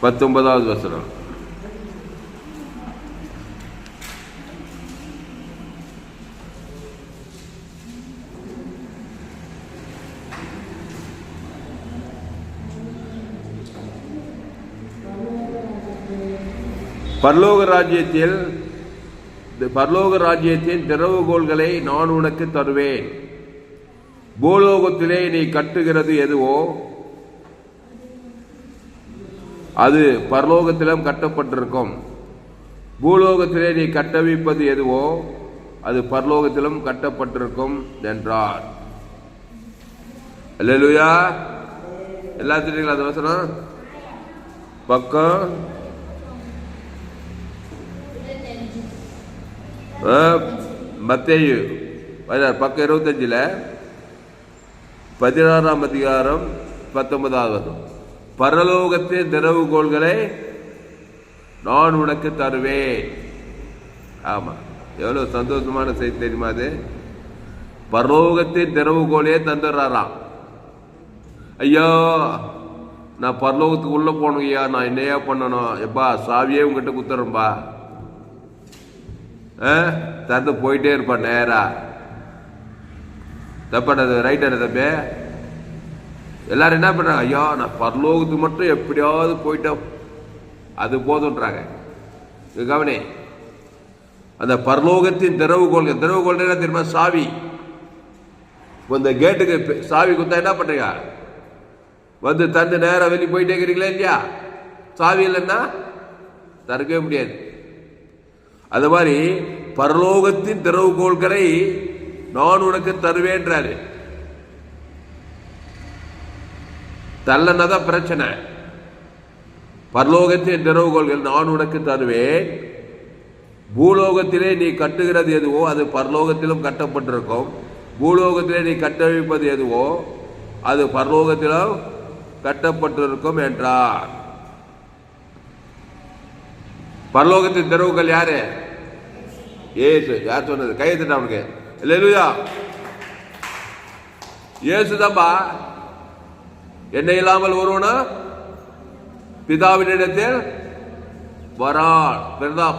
19வது வசனம். பரலோக ராஜ்யத்தின் திறவுகோள்களை நான் உனக்கு தருவேன். பூலோகத்திலே நீ கட்டுகிறது எதுவோ அது பரலோகத்திலும் கட்டப்பட்டிருக்கும். பூலோகத்திலே நீ கட்டவிப்பது எதுவோ அது பரலோகத்திலும் கட்டப்பட்டிருக்கும் என்றார். அல்லேலூயா. எல்லாத்துக்கும் அது வசனம் பக்கம் மத்தேயு பக்கம் 25 16ஆம் அதிகாரம் 19வது வசனம். பரலோகத்தின் திறவுகோள்களை நான் உனக்கு தருவேன். ஆமா, எவ்வளவு சந்தோஷமான செய்தி தெரியுமா? அது பரலோகத்தின் திறவுகோலே தந்துடுறாராம். ஐயா, நான் பரலோகத்துக்கு உள்ள போகணுங்கய்யா, நான் என்னையா பண்ணணும்? எப்பா, சாவியே உங்ககிட்ட குத்துறேன்பா. தந்து போயிட்டே இருப்பான் நேரா. தப்பானது ரைட்டர் தப்பே. எல்லாரும் என்ன பண்றாங்க? ஐயா, நான் பரலோகத்துக்கு மட்டும் எப்படியாவது போயிட்டோம், அது போதுன்றாங்க. கவனி, அந்த பரலோகத்தின் திறவுகோள் என்ன தெரியுமா? சாவி. இந்த கேட்டுக்கு சாவி குத்தா என்ன பண்றீங்க? வந்து தந்து நேரம் வெளியே போயிட்டே இருக்கிறீங்களா இல்லையா? சாவி இல்லைன்னா திறக்கவே முடியாது. அது மாதிரி பரலோகத்தின் திறவுகோள்களை நான் உனக்கு தருவேன்றாரு. தள்ளனதான் பிரச்சனை. பரலோகத்தின் திறவுகோள்கள் நான் உனக்கு தருவேன். பூலோகத்திலே நீ கட்டுகிறது எதுவோ அது பரலோகத்திலும் கட்டப்பட்டிருக்கும். பூலோகத்திலே நீ கட்டவிப்பது எதுவோ அது பரலோகத்திலும் கட்டப்பட்டிருக்கும் என்றார். பரலோகத்தின் திறவுகள் யாரு? ஏசு. யார் சொன்னது? கையெழுத்து அவனுக்கு. அல்லேலூயா. ஏசுதான்பா. என்ன இல்லாமல் ஒருவனா பிதாவினிடத்தில் வரான்.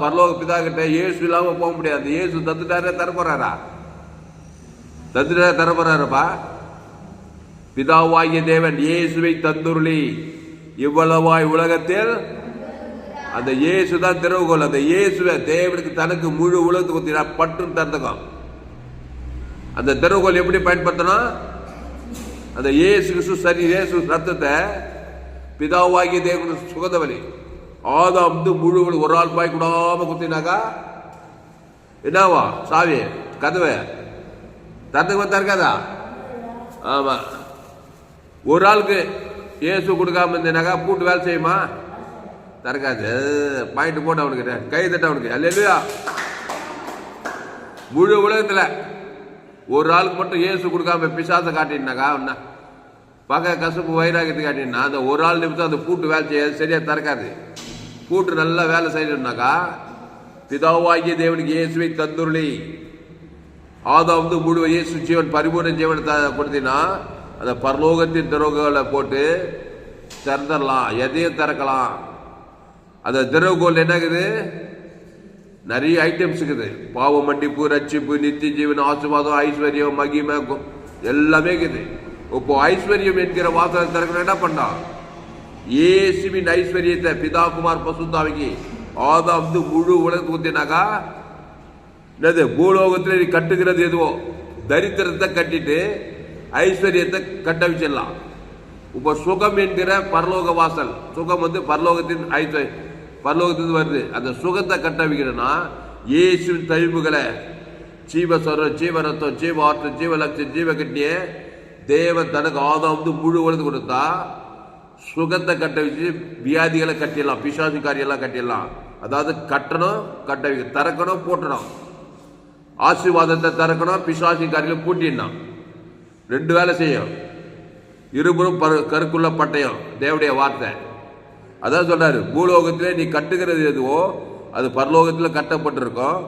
பரலோக பிதா கிட்ட இயேசு இல்லாம போக முடியாது. இயேசு தந்துட்டாரே தரப்போறாரா? தரப்போறாருப்பா. பிதாவாகிய தேவன் இயேசுவை தந்துருளி இவ்வளவாய் உலகத்தில். அந்த இயேசு தான் திறவுகோல். அந்த இயேசுவை தேவனுக்கு தனக்கு முழு உலகத்துக்கு பற்று தந்துக்கும். அந்த திறவுகோல் எப்படி பயன்படுத்தணும்? அந்த இயேசு சரி, இயேசு ரத்தத்தை பிதாவாகிய தேவனுக்கு சுகந்தவலி ஆதாம் முழு ஒரு ஆள் பாய் கூடாம குத்தினாக்கா என்னவா? சாவி கதவை தரத்துக்கு திறக்காதா? ஆமா. ஒரு ஆளுக்கு இயேசு கொடுக்காம இருந்தேனாக்கா பூட்டு வேலை செய்யுமா? திறக்காது. பாயிண்ட் போட்டு அவனுக்கு கை தட்ட அவனுக்கு. அல்லேலூயா. முழு உலகத்துல ஒரு ஆளுக்கு மட்டும் இயேசு கொடுக்காம பிசாசை காட்டினாக்கா ஒன்னா பார்க்க கசுப்பு வைராகியத்தை காட்டினா அந்த ஒரு ஆள் நிமிஷம் அந்த பூட்டு வேலை செய்யாது, சரியா திறக்காது. பூட்டு நல்லா வேலை செய்யணும்னாக்கா பிதாவாகிய தேவனுக்கு இயேசுவை தந்துருளி ஆதாம் முழு இயேசு ஜீவன் பரிபூர்ண ஜீவனை கொடுத்தீங்கன்னா அந்த பரலோகத்தின் திறவுகளை போட்டு திறந்துடலாம், எதையும் திறக்கலாம். அந்த திறவுகோல் என்ன இருக்குது? நிறைய ஐட்டம்ஸ் இருக்குது. பாவ மன்னிப்பு, ரட்சிப்பு, நித்திய ஜீவன், ஆசீர்வாதம், ஐஸ்வர்யம், மகிமை எல்லாமே இருக்குது. இப்போ ஐஸ்வர்யம் என்கிற வாசலை திறக்கணும். என்ன பண்ணா? இயேசுவின் ஐஸ்வர்யத்தை பிதா குமார் பசுத்தாவிக்கு ஆதாம் முழு உலகத்துக்கு ஊத்தினாக்கா என்னது? பூலோகத்தில் நீ கட்டுகிறது எதுவோ தரித்திரத்தை கட்டிட்டு ஐஸ்வர்யத்தை கட்ட வச்சிடலாம். இப்போ சுகம் என்கிற பரலோக வாசல், சுகம் பரலோகத்தின் பரலோகத்திலிருந்து வருது. அந்த சுகத்தை கட்ட வைக்கணும்னா இயேசுவின் தழும்புகளை ஜீவஸ்வரம், ஜீவரத்தம், ஜீவ ஆற்றல், ஜீவலட்சம், ஜீவ கட்டிய தேவன் தனக்கு ஆதாம் முழு உலகத்து கொடுத்தா சுகத்தை கட்ட வச்சு வியாதிகளை கட்டிடலாம், பிசாசு காரியெல்லாம் கட்டிடலாம். அதாவது கட்டணும், கட்ட வைக்க, திறக்கணும், போட்டணும். ஆசீர்வாதத்தை திறக்கணும், பிசாசு காரியம் பூட்டிடணும். ரெண்டு வேலை செய்யும். இருபுறம் கருக்குள்ள பட்டயம் தேவடைய வார்த்தை. அதான் சொல்றாரு, பூலோகத்திலே நீ கட்டுகிறது எதுவோ அது பரலோகத்தில் கட்டப்பட்டிருக்கும்.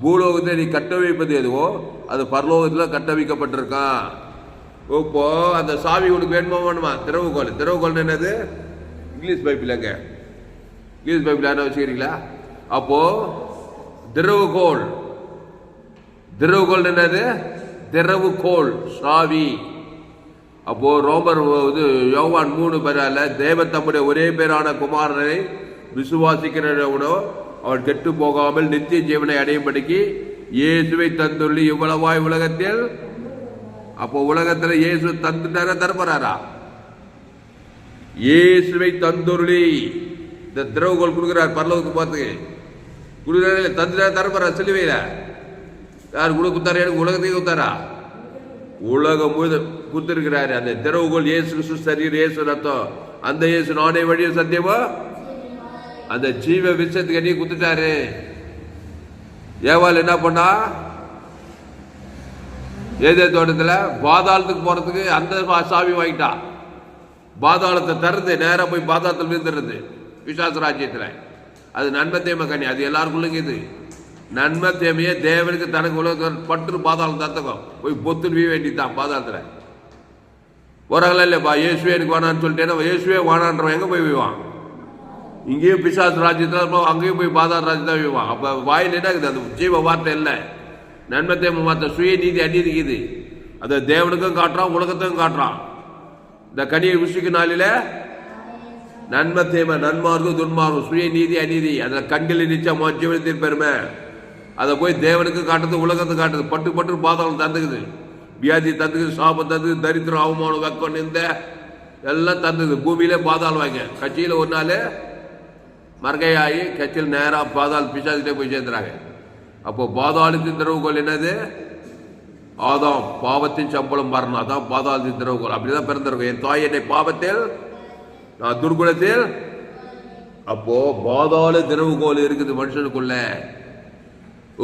பூலோகத்திலே நீ கட்ட வைப்பது எதுவோ அது பரலோகத்தில் கட்ட வைக்கப்பட்டிருக்கான். இப்போ அந்த சாவி உனக்கு வேணுமா வேணுமா? திறவுகோல். திறவுகோல் என்னது? இங்கிலீஷ் பைபிள்ங்க இங்கிலீஷ் பைபிள் யாரும் வச்சுக்கிறீங்களா? அப்போ திறவுகோல், திறவுகோல் என்னது? திறவுகோல், சாவி. அப்போ ரோமர் யோவான் 3 பேரால தேவன் தம்முடைய ஒரே பேரான குமாரனை விசுவாசிக்கிறவனோ அவன் கெட்டு போகாமல் நித்திய ஜீவனை அடையும்படிக்கு இயேசுவை தந்துள்ளி இவ்வளவாய் உலகத்தில். அப்போ உலகத்துல இயேசு தந்துட்டாரா தரப்போறாரா? இயேசுவை தந்துள்ளி இந்த திறவுகோல் கொடுக்கிறார், பரலோகத்துக்கு பார்த்து கொடுக்குறாரு, தந்துட்டாரா தரப்போறார்? சிலுவையில யார் கூட குத்தாரா? எனக்கு உலகத்தையும் குத்தாரா? உலகம் முழுதும் குத்திருக்கிறாரு. அந்த திறவுகோல் இயேசு கிறிஸ்து சரீரம், இயேசு ரத்தம். அந்த இயேசு நானே வழியும் சத்தியமா அந்த ஜீவ விஷயத்துக்கு நீ குத்துட்டாரு. ஏவாள் என்ன பண்ணா? ஏதேன் தோட்டத்துல பாதாளத்துக்கு போறதுக்கு அந்த சாவி வாங்கிட்டா. பாதாளத்தை திறந்து நேரா போய் பாதாளத்தில் விழுந்துருது பிசாசு ராஜ்யத்துல. அது நன்மை தேமை கனி, அது எல்லாருக்குள்ளுங்க. இது நன்மை தேமையே தேவனுக்கு தனக்கு உலக பற்று பாதாளம் தத்தகம் போய் பொத்து வீ வேண்டித்தான் பாதாளத்துல. போறாங்களா இல்லையப்பா? இயேசுவே எனக்கு வேணான்னு சொல்லிட்டேன்னா இயேசுவே வேணான்றவன் எங்க போய் விவான்? இங்கேயும் பிசாசு ராஜ்யத்தில் இருப்போம், அங்கேயும் போய் பாதாள ராஜ்யத்தான் விவான். அப்ப வாயில் என்ன இருக்குது? அது ஜீவ வார்த்தை இல்லை, நன்மை தேமை வார்த்தை. சுய நீதி அநீதிக்குது. அதை தேவனுக்கும் காட்டுறான், உலகத்துக்கும் காட்டுறான். இந்த கனியை ருசிக்கு நாளில நன்மை தேமை, நன்மார்க்கும் துன்மார்க்கும், சுய நீதி அநீதி, அதில் கண்களில் நிச்சயம் ஜீவனத்தின் பெருமை. அதை போய் தேவனுக்கு காட்டுறது, உலகத்துக்கு காட்டுறது. பட்டு பட்டு பாதாளம் தந்துக்குது, வியாதி தந்துக்குது, சாபம் தந்துக்குது, தரித்திரம், அவமானம், வெக்கம், நிந்த எல்லாம் தந்துக்குது. பூமியிலே பாதாளம் வாங்க. கட்சியில் ஒரு நாள் மர்கையாகி கட்சியில் நேராக பாதாள பிசாசிட்டே போய் சேர்ந்துறாங்க. அப்போ பாதாளத்தின் திறவுகோல் என்னது? ஆதாம், பாவத்தின் சம்பளம் மரணம். அதான் பாதாளத்தின் திறவுகோல். அப்படிதான் பிறந்திருக்கும். என் தாய் என்னை பாவத்தில், நான் துர்குணத்தில். அப்போ பாதாள திறவுகோல் இருக்குது மனுஷனுக்குள்ள.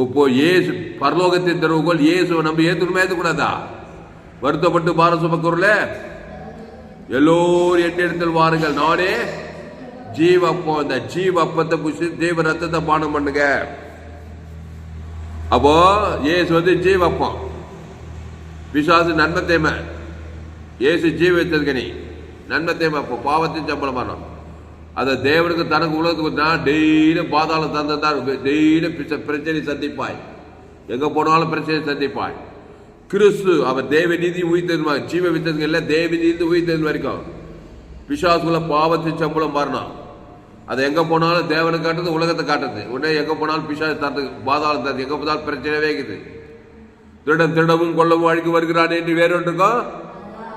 இப்போ இயேசு பரலோகத்தின் திறவுகோல் இயேசுவை நம்ம ஏத்துக்கணுமா ஏத்துக்கூடாதா? வருத்தப்பட்டு பாரம் சுமக்கிறோம்ல, எல்லோரும் என் இடத்தில் வாருங்கள், நானே ஜீவப்பம். இந்த ஜீவப்பத்தை புசி ஜீவ ரத்தத்தை பானம் பண்ணுங்க. அப்போ இயேசு ஜீவப்பம், பிசாசு நன்மை தேமை. இயேசு ஜீவித்ததுக்கு நீ நன்மை தேமை. அப்போ பாவத்தின் சம்பளம் மரணம். அதை தேவனுக்கு தனக்கு உலகத்துக்கு டெய்லி பாதாளம் தந்தான். டெய்லி பிரச்சனை சந்திப்பாய், எங்க போனாலும் பிரச்சனை சந்திப்பாய். கிறிஸ்து அவர் தேவ நீதி உயிர்த்தது, ஜீவ வித்ததுக்கு இல்லை, தேவ நீதி உயிர்த்தது வரைக்கும். பிசாசுக்குள்ள பாவத்தின் சம்பளம் மரணம். அது எங்க போனாலும் தேவனை காட்டுறது, உலகத்தை காட்டுறது. உடனே எங்க போனாலும் பிசாசு தரது, பாதாளம் தரது. எங்க போனாலும் பிரச்சனையே இருக்குது. திருடவும் கொள்ளவும் அழிக்கு வருகிறான் என்று வேறொன்றுக்கும்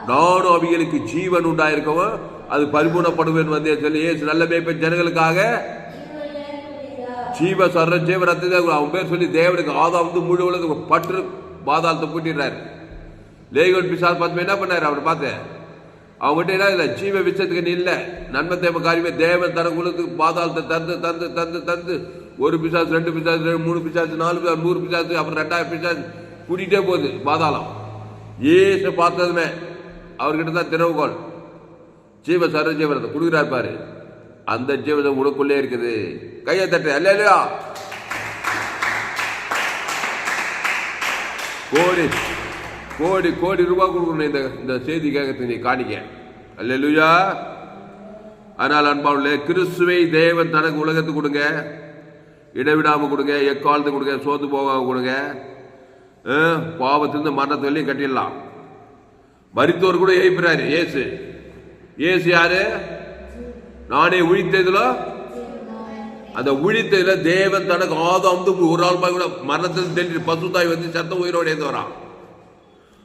நானும் அவைகளுக்கு ஜீவன் உண்டாயிருக்கவும் அது பரிபூர்ணப்படுவேன் வந்தே சொல்லி ஏசு நல்ல மேய்ப்பன் ஜனங்களுக்காக ஜீவ சர்ற ஜீவ ரத்தத்தை அவன் பேர் சொல்லி தேவனுக்கு ஆதாம் முழு உலக பற்று பாதாளத்தை பூட்டிடுறாரு. லேகோன் பிசாசு பார்த்து என்ன பண்ணாரு? அவர் பார்த்து அவங்ககிட்ட என்ன இல்லை, ஜீவ விஷயத்துக்கு நீ இல்லை, நன்மை தேவை காரியமே. தேவன் தனக்கு உலகத்துக்கு பாதாளத்தை தந்து தந்து தந்து தந்து ஒரு பிசாசு, 2 பிசாசு, 3 பிசாசு, 4 பிசாசு, 100 பிசாசு, அப்புறம் 2000 பிசாசு கூட்டிகிட்டே போகுது பாதாளம். ஏசு பார்த்ததுமே அவர்கிட்ட தான் திறவுகோல் ஜீவ சர்வ ஜீவனத்தை கொடுக்குறாரு பாரு. அந்த ஜீவனம் உனக்குள்ளே இருக்குது. கையை தட்டு அல்ல இல்லையா? கோடி கோடி கோடி ரூபாய் கொடுக்கணும் இந்த செய்தி கேட்கறதுக்கு நீ காணிக்க. அல்லேலூயா. ஆனால் அன்பாவுள்ள கிறிஸ்துவை தேவன் தனக்கு உலகத்துக்கு கொடுங்க, இடைவிடாமல் கொடுங்க, எக்காலத்துக்கு கொடுங்க, சோத்து போகாம கொடுங்க. பாவத்திலிருந்து மரணத்திலையும் கட்டிடலாம். மரித்தோர் கூட எழுப்புறாரு ஏசு. ஏசு யாரு? நானே உழித்ததுல, அந்த உழித்ததுல தேவன் தனக்கு ஆதாம் ஒரு ஆள் கூட மரணத்தில் தெளித்து பசுத்தாய் சத்தம் உயிரோடு ஏந்து வரான்.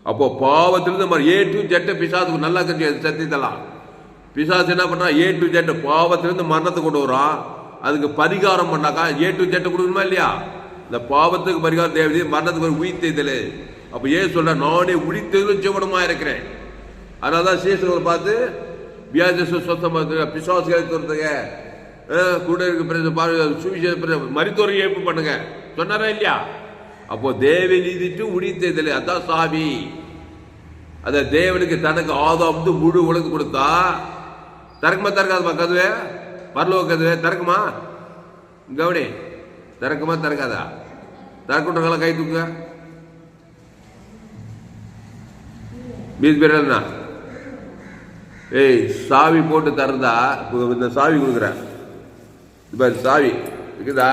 அப்போ பாவத்திலிருந்து A to Z பிசாசுக்கு நல்லா கட்சி சத்தியத்தலாம். பிசாசு என்ன பண்ணா? A to Z பாவத்திலிருந்து மரணத்தை கொண்டு வரான். அதுக்கு பரிகாரம் பண்ணாக்கா A to Z கொடுக்கணுமா இல்லையா? இந்த பாவத்துக்கு பரிகாரம் தேவதி, மரணத்துக்கு உயிர்த்ததில். அப்போ ஏன் சொல்ற? நானே உழித்ததிலும் ஜீவனமா இருக்கிறேன். அதனாலதான் சீசர்களை பார்த்து வியாதி சொத்தமாக பிசாசுகளை துரத்துங்க, கூட இருக்க மரித்தோரை ஏற்பு பண்ணுங்க சொன்னாரா இல்லையா? அப்போ தேவ நீதிட்டு உழித்ததில் அதான் சாவி. அத தேவனுக்கு தனக்கு ஆதாம் முழு உலகம் கொடுத்தா திறக்குமா திறக்காதுமா? கதுவே பரலோக கதுவே திறக்குமா? கவனி, திறக்குமா திறக்காதா? திறக்குன்றவங்கள கை தூக்குங்க. மீது பேர் ஏய், சாவி போட்டு திறந்தா இந்த சாவி கொடுக்குற, இப்போ சாவி இருக்குதா?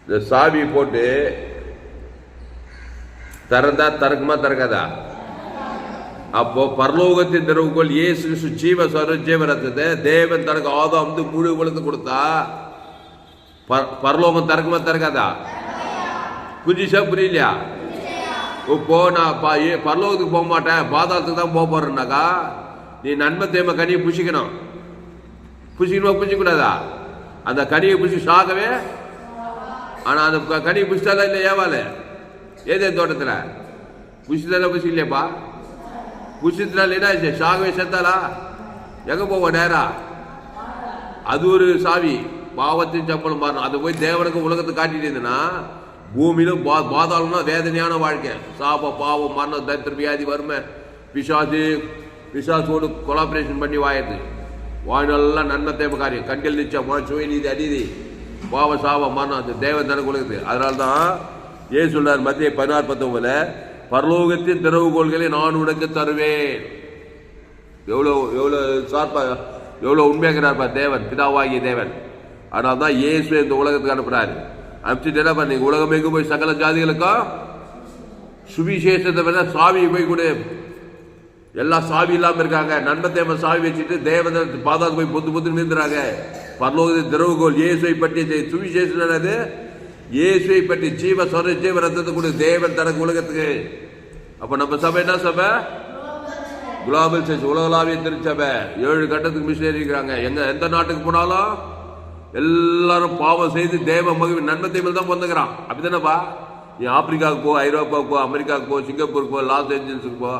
இந்த சாவி போட்டு திறந்தா திறக்குமா திறக்காதா? அப்போ பரலோகத்தின் திறவுகோல் இயேசு கிறிஸ்து ஜீவரத்தத்தை தேவன் தனக்கு ஆதாம் முழு உலகத்தை கொடுத்தா பரலோகம் திறக்குமா திறக்காதா? புரிஞ்சுச்சா புரியலையா? இப்போ நான் பரலோகத்துக்கு போக மாட்டேன், பாதாளத்துக்கு தான் போக போறேன்னாக்கா நீ நன்மை தேம கனியை புசிக்கணும். புசிக்கணுமா புசிக்கூடாதா? அந்த கனியை புசி சாகவே. ஆனா அந்த கனியை புசித்தால இல்லை ஏவால ஏதே தோட்டத்தில் புசித்தால புசிக்கலையாப்பா? புசித்தினால என்ன சாகவே செத்தாளா? எங்க போவ நேரா? அது ஒரு சாவி, பாவத்தின் சம்பளம் மாறணும். அது போய் தேவனுக்கு உலகத்தை காட்டிட்டு இருந்ததுன்னா பூமியிலும் பாதாளம்னா வேதனையான வாழ்க்கை. சாப பாவம் மரணம் தரித்திர வியாதி வறுமை பிசாசோடு கொலாபரேஷன் பண்ணி வாயிடுது. வாழ்நாளெல்லாம் நன்மை தேவை காரியம் கண்கள் நிச்சயம் சுய நீதி அநீதி பாவ சாப மரணம் அது தேவன் தனக்கு உலகுது. அதனால தான் ஏன் சொல்றார் மத்திய 16:19 பரலோகத்தின் திறவுகோள்களை நான் உனக்கு தருவேன். எவ்வளோ எவ்வளோ சார்பா எவ்வளோ உண்மையாகிறார்பா தேவன், பிதாவாகிய தேவன். அதனால தான் இயேசு இந்த உலகத்துக்கு அனுப்புறாரு. அனுப்பிச்சுட்டு என்ன பண்ணி உலகம் எங்கும் போய் சகல ஜாதிகளுக்கும் சுவிசேஷத்தை சாவியை போய் கொடு. எல்லா சாவி இல்லாம இருக்காங்க. நன்மை தேவ சாவி வச்சுட்டு தேவதை பாதாளத்துக்கு போய் பொத்து பொத்து நின்றுறாங்க. பரலோகத்தின் திறவுகோல் இயேசுவை பற்றி சுவிசேஷம் என்னது? இயேசுவை பற்றி ஜீவ ரத்தத்தை கொடு தேவன் தனக்கு உலகத்துக்கு. அப்ப நம்ம சபை என்ன சபை? குளோபல் சர்ச், உலகளாவிய திருச்சபை. 7 கட்டத்துக்கு மிஷினரி இருக்கிறாங்க. எந்த நாட்டுக்கு போனாலும் எல்லாரும் பாவம் செய்து தேவ மகிமை நன்மை தேவல் தான் வந்துக்கிறான். அப்படித்தானப்பா? நீ ஆப்பிரிக்காவுக்கு போ, ஐரோப்பாவுக்கு போ, அமெரிக்காவுக்கு போ, சிங்கப்பூருக்கு போ, லாஸ் ஏஞ்சல்ஸுக்கு போ,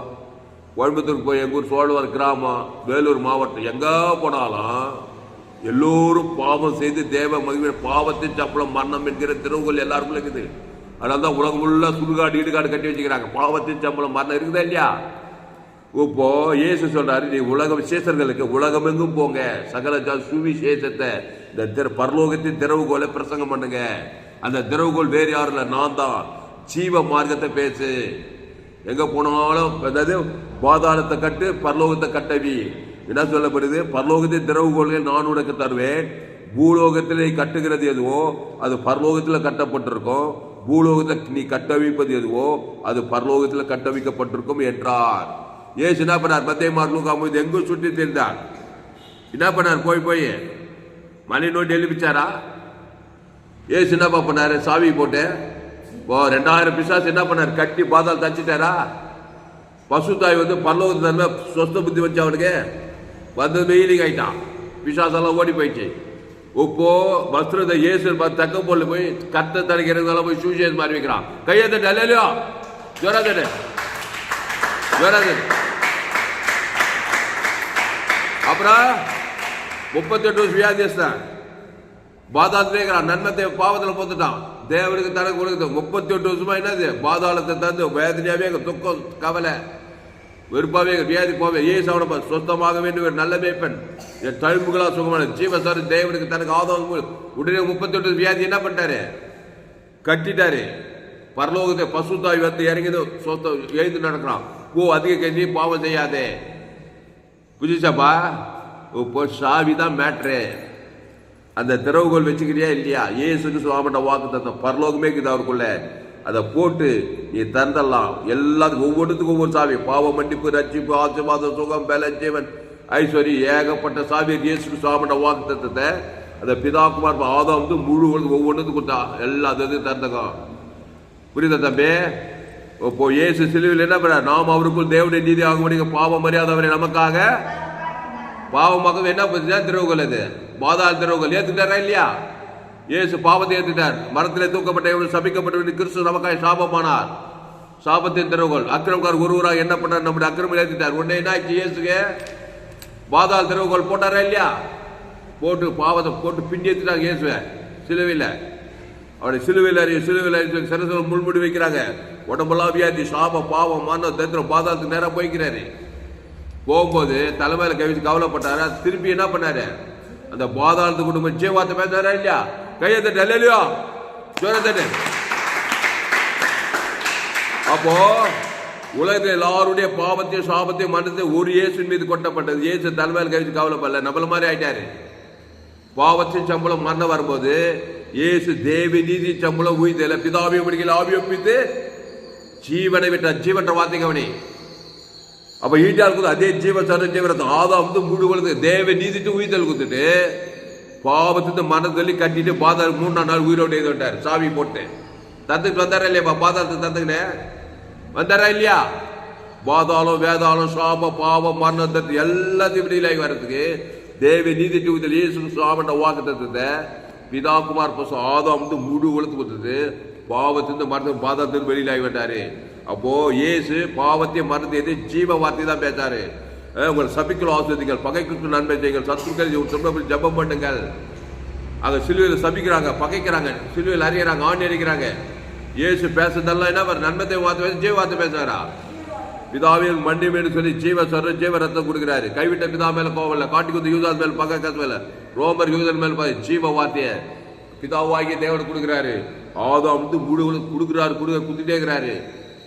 கோயம்புத்தூருக்கு போய், எங்கூர் சோழவர் கிராமம், வேலூர் மாவட்டம், எங்க போனாலும் எல்லோரும் பாவம் செய்து தேவ மகிமை பாவத்தின் சம்பளம் மரணம் என்கிற திறவுகோல் எல்லாருக்கும் இருக்குது. அதனால தான் உலகம் உள்ள சுடுகாடு ஈடுகாடு கட்டி வச்சுக்கிறாங்க. பாவத்தின் சம்பளம் மரணம் இருக்குதா இல்லையா? இப்போ இயேசு சொல்றாரு, நீ உலக விசேஷர்களுக்கு உலகமெங்கும் போங்க, சகல சுவிசேஷத்தை இந்த பரலோகத்தின் திறவுகோலை பிரசங்கம் பண்ணுங்க. அந்த திறவுகோல் வேறு யாரும் இல்லை, நான் தான். ஜீவ மார்க்கத்தை பேசு. எங்க போனாலும் அதாவது பாதாளத்தை கட்டு பரலோகத்தை கட்டவி. என்ன சொல்லப்படுது? பரலோகத்தின் திறவுகோள்கள் நான் உனக்கு தருவேன். பூலோகத்திலே கட்டுகிறது எதுவோ அது பரலோகத்தில் கட்டப்பட்டிருக்கும். பூலோகத்தை நீ கட்டவிப்பது எதுவோ அது பரலோகத்தில் கட்டவிக்கப்பட்டிருக்கும் என்றார். ஏசு என்ன பண்ணார்? மத்திய மார்க் எங்கும் சுற்றி தெரிந்தார். என்ன பண்ணார்? போய் மணி நோண்டி எழுப்பிச்சாரா? ஏசு என்னப்பா பண்ணாரு? சாவி போட்டு 2000 பிசாசு என்ன பண்ணார்? கட்டி பாதாள தச்சுட்டாரா? பசுத்தாய் பரலோகத்து சொஸ்த புத்தி வச்சு அவனுக்கு வெயிலிங் ஆயிட்டான். பிசாசெல்லாம் ஓடி போயிடுச்சு. இப்போ வஸ்திரத்தை இயேசு தக்க போல போய் கத்த தடைக்கிறதுனால போய் சுவிசேஷம் மாறி வைக்கிறான். கையை தட்டு அல்லையோ ஜோரா தட்டு ஜோரா தட்டு. அப்புறம் 38 வருஷம் வியாதிஸ்தான் பாதாளத்திலே இருக்கிறான். நன்மத்தை பாவத்தில் போத்துட்டான். தேவனுக்கு தனக்கு கொடுக்குது. 38 வருஷமா என்னது? பாதாளத்தை தந்து வேதனையாவே துக்கம் கவலை வெறுப்பாவே வியாதி போவே ஏசு அவனை சொந்தமாக வேண்டும் நல்ல மேய்ப்பன் என் தழும்புகளா சுகமான ஜீவசாரி தேவனுக்கு தனக்கு ஆதாரம். உடனே 38 வியாதி என்ன பண்ணிட்டாரு? கட்டிட்டாரு. பரலோகத்தை பசுத்தாய் இறங்கிது எழுந்து நடக்கிறான். அதிக கஞ்சி பாவம் செய்யாதே. புரிஞ்சுச்சாப்பா? இப்போ சாவிதான் மேட்ரு. அந்த திறவுகோல் வச்சுக்கிறியா இல்லையா? ஏசுக்கு சுவாமிட்ட வாக்கு தந்தம் பரலோகமே இருக்குது அவருக்குள்ள. அதை போட்டு நீ தந்தரலாம். எல்லாத்துக்கும் ஒவ்வொன்றுத்துக்கும் ஒவ்வொரு சாவி. பாவ மன்னிப்பு, ரட்சிப்பு, ஆசீர்வாதம், சுகம், பலன், ஜீவன், ஐஸ்வரி, ஏகப்பட்ட சாவி. இயேசுக்கு சுவாமிட்ட வாக்கு தத்தத்தை அந்த பிதாகுமார் ஆதாம் முழு ஒவ்வொன்றுத்துக்கும் கொடுத்தா எல்லாத்துக்கும் தந்தகம். புரியுதா தம்பி? இப்போ இயேசு சிலுவையில் என்ன பண்ண? நாம் அவருக்குள் தேவனுடைய நீதி ஆக முடியும். பாவம் மரியாதை நமக்காக பாவமாக என்ன பண்ணுறா? திறவுகோல். அது பாதாள திறவுகோல். ஏற்றுக்கிட்டாரா இல்லையா? இயேசு பாவத்தை ஏற்றுட்டார். மரத்திலே தூக்கப்பட்ட சபிக்கப்பட்ட கிறிஸ்து நமக்காக சாபமானார். சாபத்தின் திறவுகோல். அக்கிரமக்கார் ஒருவராக என்ன பண்ணார்? நம்முடைய அக்கிரமம் ஏற்றுட்டார். உடனே என்ன ஆச்சு? இயேசுக்கு பாதாள திறவுகோல் போட்டாரா இல்லையா? போட்டு பாவத்தை போட்டு பிண்டி ஏற்றுட்டாங்க இயேசுவை சிலுவையில். அவருடைய சிலுவையில் சிறசல முள்முடி வைக்கிறாங்க. உடம்பெல்லாம் வியாதி, சாப பாவம் மரணம் தரித்திரம் பாதாளத்துக்கு நேரம் போய்க்கிறாரு. போகும்போது தலைமையில கவிச்சு கவலைப்பட்டாரு. திருப்பி என்ன பண்ணாரு? அந்த பாதாளத்துக்கு குடும்பம் ஜீவாத்தை பேசுறாரா இல்லையா? கையை தட்டு இல்லையோ ஜோர தட்டு. அப்போ உலகத்தில் எல்லாருடைய பாவத்தையும் சாபத்தையும் மனத்தை ஒரு இயேசு மீது கொட்டப்பட்டது. இயேசு தலைமையில் கவிச்சு கவலைப்படல. நம்மள மாதிரி ஆயிட்டாரு. பாவத்தின் சம்பளம் மரணம் வரும்போது இயேசு தேவி நீதி சம்பளம் உயிர்த்தல பிதாவிய முடிக்கல ஆவியொப்பித்து ஜீவனை விட்டார். ஜீவன்ற வார்த்தை கவனி. அப்ப ஈட்டா இருக்குது அதே ஜீவன் சர ஜீவரத்தம் ஆதாம் மூடு கொழுது தேவ நீதிட்டு உயிர்த்தல் கொடுத்துட்டு பாவத்து மனத்தள்ளி கட்டிட்டு பாதாள 3 நாள் உயிரோடு எழுதி விட்டார். சாவி போட்டு தத்துக்கு வந்தாரா இல்லையா? பாதாளத்துக்கு தத்துக்குனே வந்தாரா இல்லையா? பாதாளம் வேதாளம் சாப பாவம் மரணம் எல்லாத்தையும் விடுதலை வர்றதுக்கு தேவ நீதி உயிர்த்தல் இயேசு சாமண்ட வாக்கு தத்துவத்தை பிதா குமார் பசு ஆதாம் மூடு கொழுத்து கொடுத்தது பாவத்திலிருந்து மரணம் பாதாளத்திலிருந்து வெளியிலாகி விட்டாரு. அப்போ இயேசு பாவத்தையும் மரணத்தை எது ஜீவ வார்த்தை தான் பேசாரு. உங்கள் சபிக்கல் ஆசிரியர்கள் பகைக்கு நன்மை செய்யுங்கள் சத்துக்கள் ஜபம் பண்ணுங்கள். அங்க சிலுவையில் சபிக்கிறாங்க பகைக்கிறாங்க சிலுவையில் அறியறாங்க ஆணி அடிக்கிறாங்க. இயேசு பேசுறதெல்லாம் என்ன நன்மத்தை வார்த்தை ஜீவ வார்த்தை பேசுறாரா? பிதாவில் மண்டி மேடு சொல்லி ஜீவ சொல்ற ஜீவ ரத்தம் கொடுக்கிறாரு. கைவிட்ட பிதா மேல கோவல காட்டி குத்து யூதாஸ் மேல் பகை கசு மேல ரோமர் யூதர் மேல் ஜீவ வார்த்தைய பிதாவாகிய தேவன் கொடுக்கிறாரு. ஆதாம் முழு கொடுக்குறாரு குத்திட்டே இருக்கிறாரு.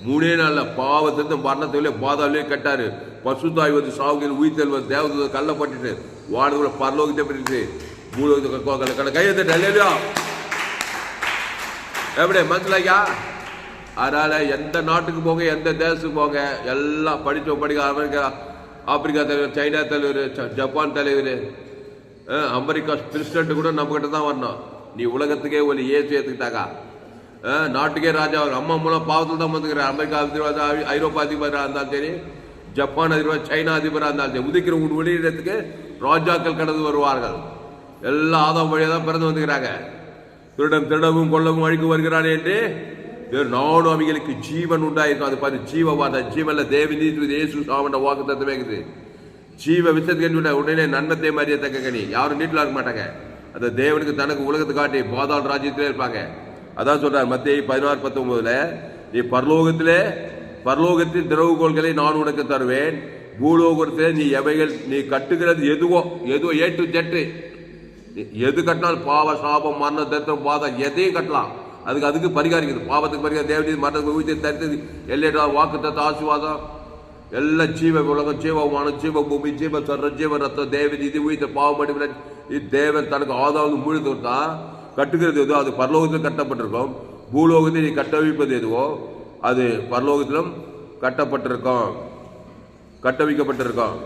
3 நாள்ல பாவத்திலிருந்து மரணத்திலே பாதாவிலே கட்டாரு. பசுத்தாய் வந்து சாவுகள் உயிர்த்தல் வந்து தேவத கல்ல பட்டுட்டு வாடுகளை பரலோகத்தை பண்ணிட்டு மூணு கையெழுத்து எப்படி மனசிலாயா? அதனால எந்த நாட்டுக்கு போங்க எந்த தேசத்துக்கு போங்க எல்லாம் படிக்க அமெரிக்கா ஆப்பிரிக்கா தலைவர் சைனா தலைவர் ஜப்பான் தலைவர் அமெரிக்கா பிரசிடென்ட் கூட நம்ம கிட்ட தான் வரணும். நீ உலகத்துக்கே ஒரு ஏசு ஏற்றுக்கிட்டாக்கா நாட்டுக்கே ராஜா அம்மா மூலம் பாவத்தில் தான் வந்துக்கிற அமெரிக்கா அதிபர் ஐரோப்பா அதிபராக இருந்தாலும் சரி ஜப்பான் அதிபர் சைனா அதிபராக இருந்தாலும் சரி உதிக்கிற வெளியிடத்துக்கு ராஜாக்கள் கடந்து வருவார்கள். எல்லா ஆதாம் வழியாக தான் பிறந்து வந்துக்கிறாங்க. திருடவும் கொள்ளவும் அழிக்கு வருகிறானே என்று நானும் அவங்களுக்கு ஜீவன் உண்டாயிருக்கும். அது பார்த்து ஜீவவாத ஜீவன்ல தேவி நீதி இயேசு சாமண்ட வாக்கு தத்துவமே இருக்குது. ஜீவ விஷயத்துக்கு உடனே நன்மத்தை மாதிரியே தக்க கனி யாரும் நீட்டில் இருக்க மாட்டாங்க. அந்த தேவனுக்கு தனக்கு உலகத்தை காட்டி பாதாள ராஜ்யத்திலே இருப்பாங்க. அதான் சொல்றார் மத்தேயு 16:19 நீ பரலோகத்தின் திறவுகோள்களை நான் உனக்கு தருவேன். பூலோகத்தில் நீ எவைகள் நீ கட்டுகிறது எதுவோ A to Z எது கட்டினாலும் பாவ சாபம் மரணம் தத்துவம் பாதம் எதையும் கட்டலாம். அதுக்கு பரிகாரிக்குது. பாவத்துக்கு பரிகாரம் தேவடி மரணத்துக்கு உயிர்த்து தரித்தது எல்லையா வாக்கு தத்துவ ஆசீர்வாதம் எல்லாம் ஜீவ உலகம் ஜீவமானம் ஜீவ பூமி ஜீவ சொல்ற ஜீவ ரத்தம் தேவன் இது உயிர்த்த பாவம் அடிப்படை தேவன் தனக்கு ஆதாவது முழு தான் கட்டுகிறது எதுவோ அது பரலோகத்தில் கட்டப்பட்டிருக்கும். பூலோகத்தில் நீ கட்ட வைப்பது எதுவோ அது பரலோகத்திலும் கட்டவிக்கப்பட்டிருக்கும்.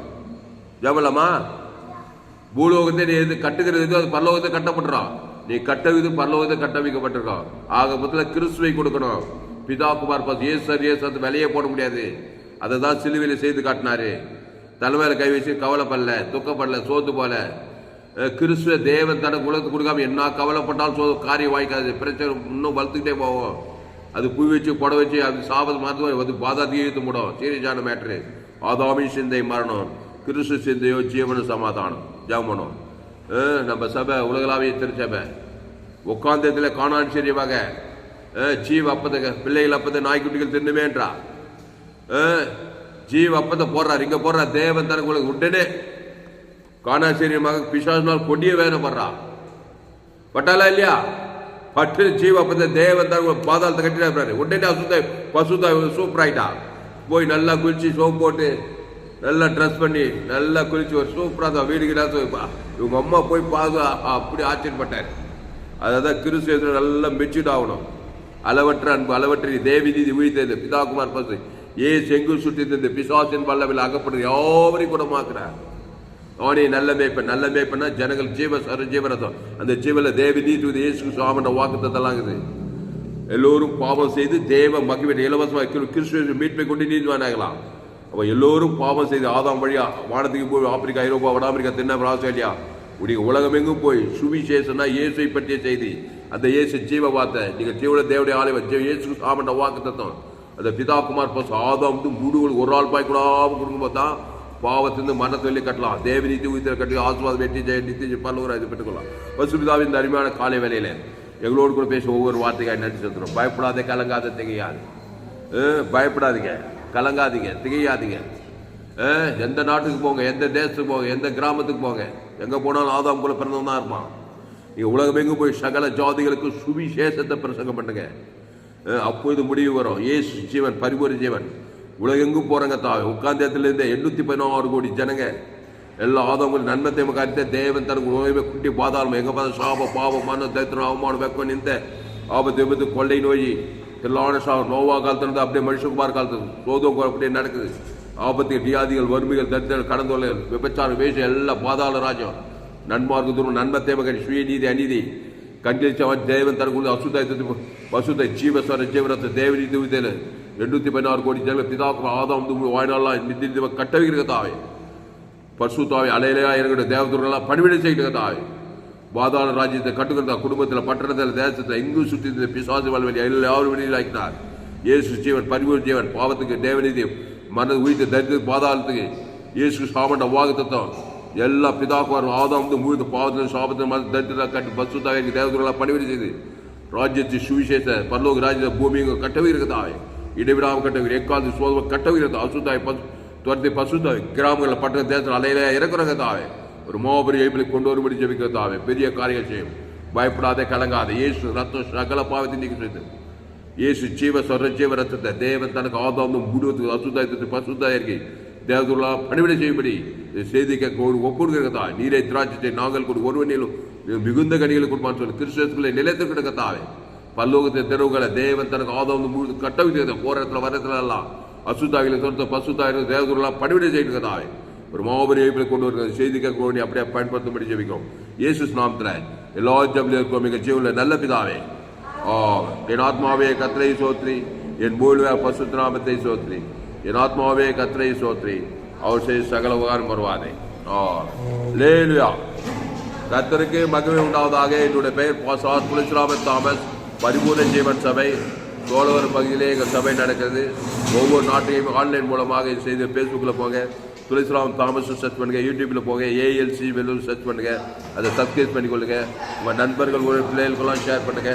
ஜபலமா பூலோகத்தை நீ எது கட்டுகிறது எதுவோ அது பரலோகத்தை கட்டப்பட்டுரும். நீ கட்டவிது பரலோகத்தை கட்டவிக்கப்பட்டிருக்கோம். ஆக மொத்தத்தில் கிறிஸ்துவை கொடுக்கணும். பிதா குமார் பஸ் ஏசு விலையே போட முடியாது. அதை தான் சிலுவையில் செய்து காட்டினாரு. தலைமையில கை வச்சு கவலைப்படல துக்கப்படல சோத்து போல கிறிஸ்துவ தேவன் தனக்கு உலகத்துக்கு கொடுக்காம என்ன கவலைப்பட்டாலும் காரியம் வாய்க்காது. பிரச்சனை இன்னும் வளர்த்துக்கிட்டே போவோம். அது பூ வச்சு புடவை வச்சு அது சாபத்து மாற்றம் வந்து பாதாத்தையும் இழுத்து முடியும். சீரியஸான மேட்ரு. ஆதாமின் சிந்தை மரணம் கிறிஸ்து சிந்தையோ ஜீவனும் சமாதானம் ஜாமனும். நம்ம சபை உலகளாவிய திருச்சபை உட்காந்தத்தில் காணான் சரியவாக ஜீவ அப்பத்தை பிள்ளைகள் அப்பத்தை நாய்க்குட்டிகள் தின்னுமேன்றா ஜீவ அப்பத்தை போடுறாரு. இங்க போடுறா தேவன் தனக்கு உடனே காணாச்சரியமாக பிசாசினால் கொடிய வேதனைப்படுறா பட்டாலா இல்லையா? பட்டு ஜீவ அப்பத்தை தேவன் தனக்கு பாதாளத்தை கட்டினாரு. உடனே பசுத்தா சூப்பர் ஆயிட்டா. போய் நல்லா குளிச்சு சோப்பு போட்டு நல்லா ட்ரெஸ் பண்ணி நல்லா குளிச்சு ஒரு சூப்பராக தான் வீடுக்கு வைப்பா. இவங்க அம்மா போய் பார்த்து அப்படி ஆச்சரியப்பட்டார். அதான் கிறிஸ்து நல்லா மெச்சூர்ட் ஆகணும். அளவற்ற அன்பு அளவற்ற தேவி நீதி உயிர்த்தது பிதாகுமார் பசு செங்கு சுற்றி இந்த பிசாசின் வல்லவில் அகப்படுது யாவரையும் குணமாக்குறார். அவனே நல்ல மேய்ப்பன்னா ஜனங்கள் ஜீவரதம் அந்த ஜீவல தேவி நீதி இயேசு சுவாமண்ட வாக்குத்தெல்லாம் இருக்குது. எல்லோரும் பாவம் செய்து தேவ மகிழ்ச்சி இலவசமாக கிறிஸ்துவ மீட்பை கொண்டு நீதிவானாகலாம். அப்போ எல்லோரும் பாவம் செய்து ஆதாம் வழியா வானத்துக்கு போய் ஆப்பிரிக்கா ஐரோப்பா வட அமெரிக்கா தென்னாப்பிரிக்கா ஆஸ்திரேலியா உடைய உலகமெங்கும் போய் சுவிசேஷனா இயேசுவை பற்றிய செய்தி. அந்த இயேசு ஜீவ வார்த்தை நீங்கள் ஜீவன தேவடைய ஆலயம் இயேசு சாமண்ட வாக்கு தத்துவம் அந்த பிதா குமார் பஸ் ஆதாம் முடுகள் ஒரு ஆள் பாய் கூடாமல் கொடுக்கும்போது தான் பாவத்திலிருந்து மரணத்தை வெளியே கட்டலாம். தேவி நீதி உயிர்த்த கட்டி ஆசுவாதம் வெட்டி ஜெய நித்திய பல்லவராக இது பெற்றுக்கொள்ளலாம். பசுபிதாவின் இந்த அருமையான காலை வேலையில எங்களோடு கூட பேச ஒவ்வொரு வார்த்தைக்காக நன்றி செலுத்துறோம். பயப்படாத கலங்காத திகையாது. பயப்படாதீங்க கலங்காதீங்க திகையாதீங்க. எந்த நாட்டுக்கு போங்க எந்த தேசத்துக்கு போங்க எந்த கிராமத்துக்கு போங்க எங்கே போனாலும் ஆதாம் போல பிறந்தவன் தான் இருப்பான். நீங்கள் உலகமெங்கும் போய் சகல ஜாதிகளுக்கு சுவிசேஷத்தை பிரசங்கம் பண்ணுங்க. அப்போது முடிவு வரும். இயேசு ஜீவன் பரிபூர்ண ஜீவன் உலகெங்கும் போறாங்க. உட்கார்ந்த இடத்துல இருந்த 816 கோடி ஜனங்க எல்லா ஆதவங்களும் நன்மை தேவை காரியத்தை தேவன் தனக்கு நோய்மை குட்டி பாதாளம் எங்க பார்த்த சாப பாவம் மன தைத்திரம் அவமானம் வெக்கம் நிந்த ஆபத்து விபத்து கொள்ளை நோய் எல்லான நோவா காலத்திலிருந்து அப்படியே மனுஷகுமார் காலத்து சோதம் அப்படியே நடக்குது. ஆபத்து வியாதிகள் வறுமைகள் தரித்திரம் கடந்தொல்லைகள் விபச்சாரம் வேஷம் எல்லா பாதாள ராஜ்யம் நன்மார்க்கு தூரம் நன்மை தேவை சுயநீதி அநீதி கண்டிச்சவன் தேவன் தனக்கு அசுத்தாயத்தை பசுத்தை ஜீவஸ்வர ஜீவனத்தை தேவநீதி விதையில 816 கோடி ஜனங்கள் பிதாக்கு ஆதாம் வாய்நாள்லாம் நிதி கட்டவிக்கிறதாவே பசுத்தாவை அலையிலையா இருக்கிற தேவதூர்களெல்லாம் பணிவிடை செய்கிறதாவே பாதாள ராஜ்யத்தை கட்டுக்கிறதா குடும்பத்தில் பட்டணத்தில் தேசத்தில் எங்கும் சுற்றி பிசாசு வாழ்வெளி எல்லாரும் வெளியில் ஆக்கினார். இயேசு ஜீவன் பரிபூர்ண ஜீவன் பாவத்துக்கு தேவநீதி மனது உயிர்த்து தரித்து பாதாளத்துக்கு இயேசு சாமண்ட வாக்குத்தம் எல்லா பிதாக்குவார் ஆதாம் முழுது பாவத்தில் சாபத்தில் மனது தரித்திரா கட்டி பசுத்தாவை தேவதூர்களெல்லாம் பணிவிடை செய்து ராஜ்யத்தை சுவிசேஷ பரலோக ராஜ்யத்தை பூமியை கட்டவிக்கிறதாவே இடைவிடாமல் கட்டவீர் எக்காலத்து சோதனை கட்டவிக்கிறதா அசுத்தாய் துரத்தி பசுத்தாய் கிராமங்களில் பட்டண தேசத்தில் அலையில இறக்குறதாவே ஒரு மோபரி எழுப்பில் கொண்டு வரும்படி ஜெபிக்கிறதாவே பெரிய காரியம் செய்யும். பயப்படாதே கலங்காத இயேசு ரத்தம் சகல பாவத்தை நீக்கி செய்து இயேசு ஜீவ சொர ஜீவ ரத்தத்தை தேவன் தனக்கு ஆதாம் முடிவத்துக்கு அசுத்தாயத்தை பசுத்தாய் இருக்கி தேவதுல்லா பணிவிடை செய்யும்படி செய்திக்க ஒப்புடுகிறதா நீரை திராட்சத்தை நாங்கள் கொடு ஒருவனிலும் மிகுந்த கனிகளை கொடுப்பான்னு சொல்லி கிறிஸ்துக்குள்ளே நிலைத்து கிடக்கத்தாவே பல்லோகத்தை தெருவுகளை தேவன் தனக்கு ஆதாம் முழு கட்டவிக்கிறது போற இடத்துல வரத்துல எல்லாம் அசுத்தாவில சொந்த பசுத்தாயிரம் தேவதுலாம் பணிவிடை செய்கிறதாவே ஒரு மாபெரும் எழுப்பில் கொண்டு வருகிறது செய்தி கேட்க அப்படியே பயன்படுத்தும்படி ஜெபிக்கும். இயேசு நாமத்துல எல்லா ஜபிலும் இருக்கும் மிக ஜீவனில் நல்ல பிதாவே. என் ஆத்மாவே கத்திரை சோத்ரி என் மூழ்வ பசுத்த நாமத்தை சோத்ரி என் ஆத்மாவே கத்திரை சோத்ரி அவர் செய்ய சகல உபகாரம் வருவாதே. லேலுயா கத்தருக்கு மகிமை உண்டாவதாக. என்னுடைய பெயர் பாஸ்டர் துளசிராமன் தாமஸ் பரிபூர்ண ஜீவன் சபை சோழவர் பகுதியிலே எங்கள் சபை நடக்கிறது. ஒவ்வொரு நாட்டையும் ஆன்லைன் மூலமாக இது செய்து ஃபேஸ்புக்கில் போங்க துளசிராம் தாமஸ் சர்ச் பண்ணுங்க, யூடியூப்பில் போங்க ஏஎல்சி வெல்லூர் சர்ச் பண்ணுங்க, அதை சப்ஸ்கிரைப் பண்ணிக்கொள்ளுங்க. உங்கள் நண்பர்கள் ஒரு பிள்ளைகளுக்கெல்லாம் ஷேர் பண்ணுங்க.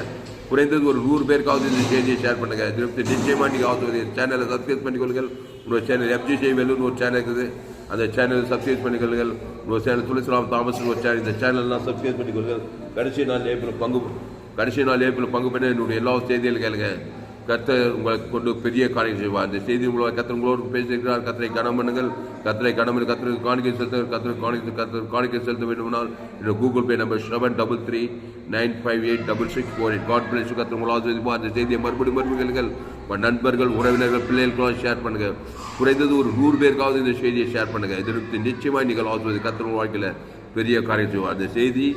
குறைந்தது ஒரு 100 பேருக்காவது இந்த செய்தியை ஷேர் பண்ணுங்க. நிச்சயமாக நீங்கள் ஆகுது சேனலை சப்ஸ்கிரைப் பண்ணிக்கொள்ளுங்கள். உங்களோட சேனல் FGC வெல்லூர்னு ஒரு சேனல் இருக்குது, அந்த சேனலை சப்ஸ்கிரைப் பண்ணிக்கொள்ளுங்கள். உங்களோட சேனல் துளசிராம் தாமஸ் ஒரு சேனல், இந்த சேனல்லாம் சப்ஸ்கிரைப் பண்ணிக்கொள்ளுங்கள். கடைசி நாள் ஏப்பில் பங்கு பண்ண என்னுடைய எல்லா செய்திகள் கேளுங்க. கர்த்தர் உங்களுக்கு கொண்டு பெரிய காரியம் செய்வார். இந்த செய்தி மூலமாக கர்த்தர் உங்களோடு பேசியிருக்கிறார். கர்த்தரை கனம் பண்ணுங்கள். கர்த்தரை கனம் பண்ணி கர்த்தருக்கு காணிக்கை செலுத்துங்கள். கர்த்தர் காணிக்கை செலுத்த வேண்டுமானால் என்னோட Google Pay number 7339586648. God bless. கர்த்தர் உங்களால் அந்த செய்தியை மறுபடியும் கேளுங்கள். உங்கள் நண்பர்கள் உறவினர்கள் பிள்ளைகளுக்கெல்லாம் ஷேர் பண்ணுங்கள். குறைந்தது ஒரு 100 பேருக்காவது இந்த செய்தியை ஷேர் பண்ணுங்கள். இதற்கு நிச்சயமாக நீங்கள் ஆசுவது கர்த்தர் வாழ்க்கையில் பெரிய காரியம் செய்வார். அந்த செய்தி